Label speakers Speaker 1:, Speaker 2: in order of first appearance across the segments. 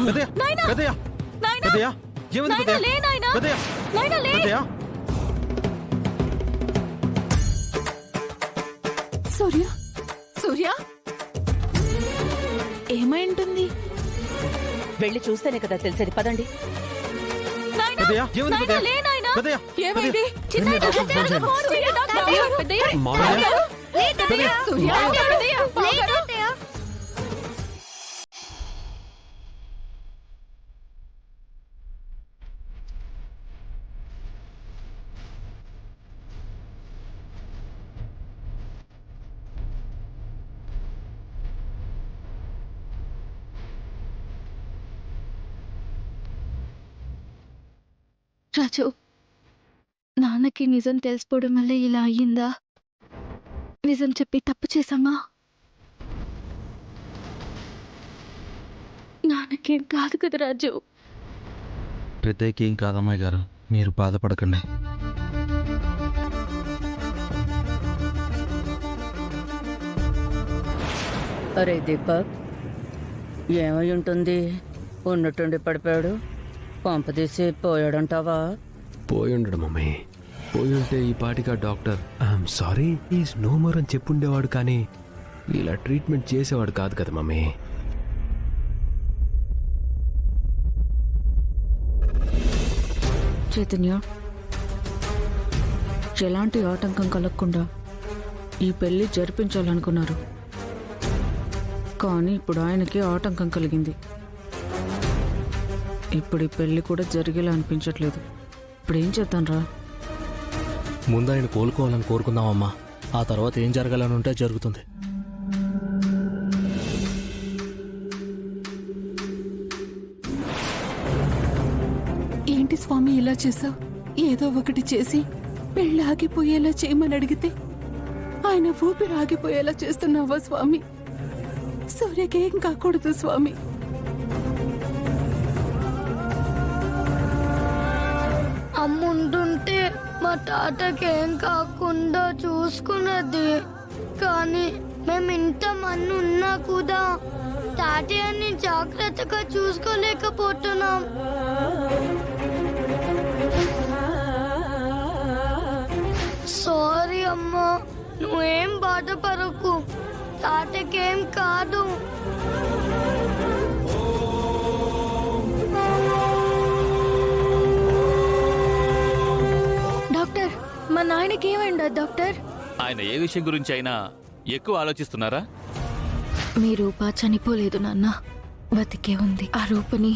Speaker 1: పెద్దయ్య పెద్దయ్య పెద్దయ్య ఏమైంది పెద్దయ్య పెద్దయ్య పెద్దయ్య
Speaker 2: సూర్య సూర్య ఏమై ఉంటుంది?
Speaker 3: వెళ్ళి చూస్తేనే కదా తెలిసేది. పదండి.
Speaker 1: పెద్దయ్య ఏమైంది పెద్దయ్య పెద్దయ్య
Speaker 2: ఏమైంది?
Speaker 4: రాజు, నాన్నకి నిజం తెలిసిపోవడం వల్ల ఇలా అయ్యిందా? నిజం చెప్పి తప్పు చేశామా? నాన్నకేం కాదు కదా రాజు.
Speaker 1: పెద్దయ్యకి ఏం కాదమ్మాయి గారు, మీరు బాధపడకండి.
Speaker 3: అరే దీపక్, ఏమై ఉంటుంది? ఉన్నట్టుండి పడిపోయాడు. పంపదీసి పోయాడంటావా?
Speaker 5: పోయుండడు మమ్మీ. పోయుంటే ఈ పాటిగా doctor I'm sorry is no more అని చెప్పుండేవాడు, కానీ ఇలా ట్రీట్మెంట్ చేసేవాడు కాదు కదా మమ్మీ.
Speaker 2: చైతన్య, ఎలాంటి ఆటంకం కలగకుండా ఈ పెళ్లి జరిపించాలనుకున్నారు, కానీ ఇప్పుడు ఆయనకి ఆటంకం కలిగింది. ఇప్పుడు ఈ పెళ్లి కూడా జరిగేలా అనిపించట్లేదు. ఇప్పుడు ఏం చేద్దాం రా?
Speaker 6: ముందు ఆయన కోలుకోవాలని కోరుకుందామమ్మా. ఆ తర్వాత ఏం జరగాలని ఉంటే జరుగుతుంది.
Speaker 2: ఏంటి స్వామి ఇలా చేసావు? ఏదో ఒకటి చేసి పెళ్లి ఆగిపోయేలా చేయమని అడిగితే ఆయన ఊపిరి ఆగిపోయేలా చేస్తున్నావా స్వామి? సూర్యకేం కాకూడదు స్వామి.
Speaker 7: అమ్ముంటుంటే మా తాతకేం కాకుండా చూసుకున్నది, కానీ మేము ఇంతమంది ఉన్నా కూడా తాతయ్యని జాగ్రత్తగా చూసుకోలేకపోతున్నాం. సారీ అమ్మా, నువ్వేం బాధపడకు, తాతకేం కాదు.
Speaker 4: డాక్టర్, మా నాయనకి ఏమైందా డాక్టర్?
Speaker 8: ఆయన ఏ విషయం గురించి అయినా ఎక్కువ ఆలోచిస్తున్నారా?
Speaker 4: మీ రూప చనిపోలేదు నాన్న, బతికే ఉంది. ఆ రూపని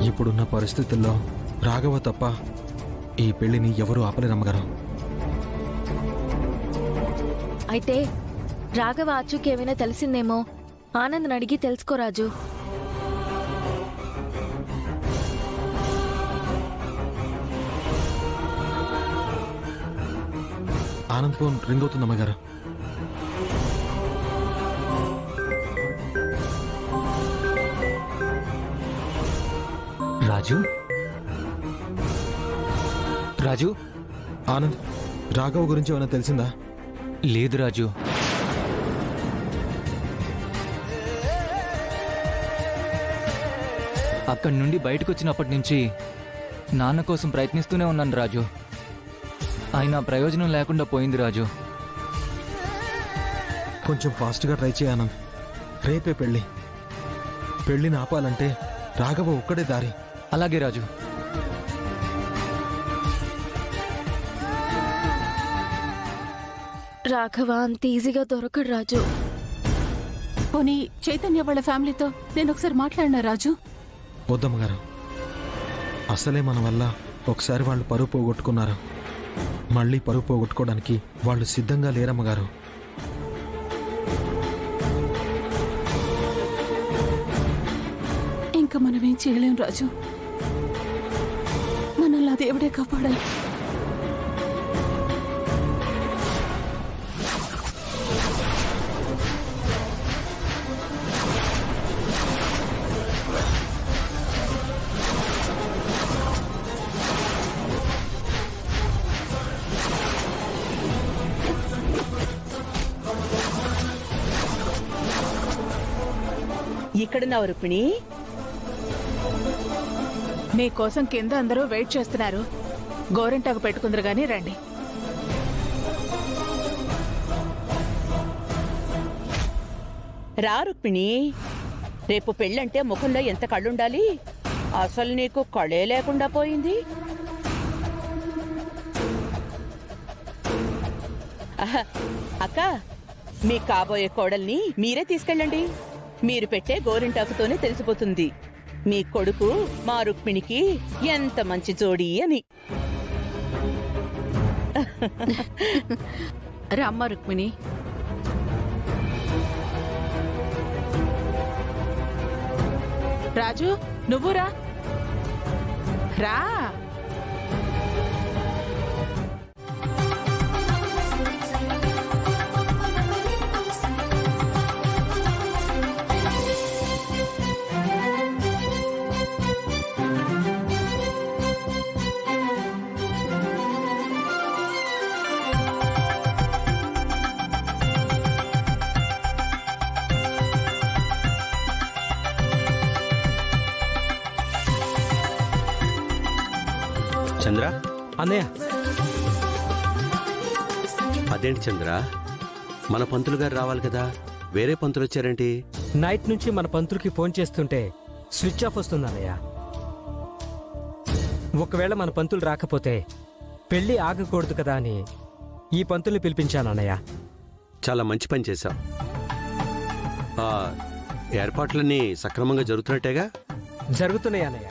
Speaker 1: ఇప్పుడున్న పరిస్థితుల్లో రాఘవ తప్ప ఈ పెళ్లిని ఎవరూ ఆపలేరమ్మగారు.
Speaker 4: అయితే రాఘవ ఆచూకి ఏమైనా తెలిసిందేమో ఆనంద్ని అడిగి తెలుసుకోరాజు.
Speaker 1: ఆనంద్ ఫోన్ రింగ్ అవుతుంది అమ్మగారు.
Speaker 6: రాజు, రాజు.
Speaker 1: ఆనంద్, రాఘవ్ గురించి ఏమైనా తెలిసిందా?
Speaker 6: లేదు రాజు. అక్కడి నుండి బయటకు వచ్చినప్పటి నుంచి నాన్న కోసం ప్రయత్నిస్తూనే ఉన్నాను రాజు. అయినా ప్రయోజనం లేకుండా పోయింది రాజు.
Speaker 1: కొంచెం ఫాస్ట్గా ట్రై చేయి ఆనంద్. రేపే పెళ్లిని ఆపాలంటే రాఘవ ఒక్కడే దారి.
Speaker 6: అలాగే రాజు.
Speaker 4: రాఘవ అంత ఈజీగా దొరకడు రాజు.
Speaker 2: పోనీ చైతన్య వాళ్ళ ఫ్యామిలీతో నేను ఒకసారి మాట్లాడినా రాజు?
Speaker 1: వద్దమ్మగారు, అసలే మన వల్ల ఒకసారి వాళ్ళు పరువు పోగొట్టుకున్నారు. మళ్ళీ పరువు పోగొట్టుకోవడానికి వాళ్ళు సిద్ధంగా లేరమ్మగారు.
Speaker 2: ఇంకా మనమేం చేయలేం రాజు. మనల్ని ఆ దేవుడే కాపాడాలి.
Speaker 3: ఇక్కడున్నావు రుక్మిణి.
Speaker 2: మీకోసం కింద అందరూ వెయిట్ చేస్తున్నారు. గోరింటాకు పెట్టుకుందరు గానీ రండి.
Speaker 3: రా రుక్మిణి. రేపు పెళ్ళంటే ముఖంలో ఎంత కళ్ళుండాలి? అసలు నీకు కళే లేకుండా పోయింది. ఆహా, అక్క, మీ కాబోయే కోడల్ని మీరే తీసుకెళ్ళండి. మీరు పెట్టే గోరింటాకుతోనే తెలిసిపోతుంది మీ కొడుకు మా రుక్మిణికి ఎంత మంచి జోడీ అని.
Speaker 2: రమ్మ రుక్మిణి. రాజు, నువ్వు రా. రా.
Speaker 9: చంద్ర,
Speaker 5: అన్నయ్య,
Speaker 9: అదేంటి చంద్ర, మన పంతులు గారు రావాలి కదా, వేరే పంతులు వచ్చారేంటి?
Speaker 5: నైట్ నుంచి మన పంతులకి ఫోన్ చేస్తుంటే స్విచ్ ఆఫ్ వస్తుంది అన్నయ్య. ఒకవేళ మన పంతులు రాకపోతే పెళ్లి ఆగకూడదు కదా అని ఈ పంతుల్ని పిలిపించాను అన్నయ్య.
Speaker 9: చాలా మంచి పని చేశావు. ఏర్పాట్లన్నీ సక్రమంగా జరుగుతున్నట్టేగా?
Speaker 5: జరుగుతున్నాయి అన్నయ్య.